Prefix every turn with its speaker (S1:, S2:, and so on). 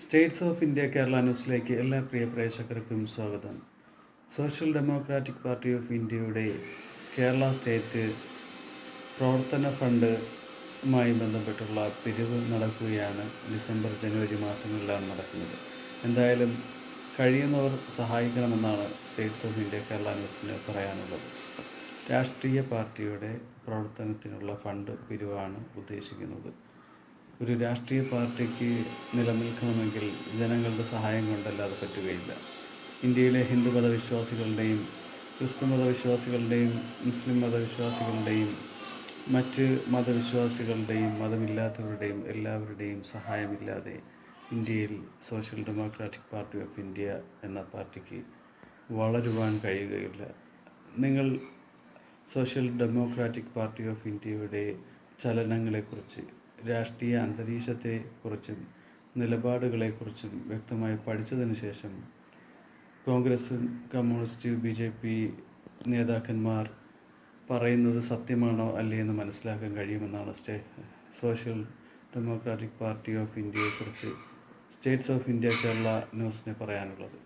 S1: States of India Kerala ന്യൂസിലേക്ക് എല്ലാ പ്രിയ പ്രേക്ഷകർക്കും സ്വാഗതം. സോഷ്യൽ ഡെമോക്രാറ്റിക് പാർട്ടി ഓഫ് ഇന്ത്യയുടെ കേരള സ്റ്റേറ്റ് പ്രവർത്തന ഫണ്ടുമായി ബന്ധപ്പെട്ടുള്ള പിരിവ് നടക്കുകയാണ്. ഡിസംബർ ജനുവരി മാസങ്ങളിലാണ് നടക്കുന്നത്. എന്തായാലും കഴിയുന്നവർ സഹായിക്കണമെന്നാണ് സ്റ്റേറ്റ്സ് ഓഫ് ഇന്ത്യ കേരള ന്യൂസിന് പറയാനുള്ളത്. രാഷ്ട്രീയ പാർട്ടിയുടെ പ്രവർത്തനത്തിനുള്ള ഫണ്ട് പിരിവാണ് ഉദ്ദേശിക്കുന്നത്. ഒരു രാഷ്ട്രീയ പാർട്ടിക്ക് നിലനിൽക്കണമെങ്കിൽ ജനങ്ങളുടെ സഹായം കൊണ്ടല്ലാതെ പറ്റുകയില്ല. ഇന്ത്യയിലെ ഹിന്ദു മതവിശ്വാസികളുടെയും ക്രിസ്തു മതവിശ്വാസികളുടെയും മുസ്ലിം മതവിശ്വാസികളുടെയും മറ്റ് മതവിശ്വാസികളുടെയും മതമില്ലാത്തവരുടെയും എല്ലാവരുടെയും സഹായമില്ലാതെ ഇന്ത്യയിൽ social democratic party of India എന്ന പാർട്ടിക്ക് വളരുവാൻ കഴിയുകയില്ല. നിങ്ങൾ സോഷ്യൽ ഡെമോക്രാറ്റിക് പാർട്ടി ഓഫ് ഇന്ത്യയുടെ ചലനങ്ങളെക്കുറിച്ച്, രാഷ്ട്രീയ അന്തരീക്ഷത്തെക്കുറിച്ചും നിലപാടുകളെക്കുറിച്ചും വ്യക്തമായി പഠിച്ചതിന് ശേഷം കോൺഗ്രസും കമ്മ്യൂണിസ്റ്റ് BJP നേതാക്കന്മാർ പറയുന്നത് സത്യമാണോ അല്ലയെന്ന് മനസ്സിലാക്കാൻ കഴിയുമെന്നാണ് സോഷ്യൽ ഡെമോക്രാറ്റിക് പാർട്ടി ഓഫ് ഇന്ത്യയെക്കുറിച്ച് സ്റ്റേറ്റ്സ് ഓഫ് ഇന്ത്യ കേരള ന്യൂസിന് പറയാനുള്ളത്.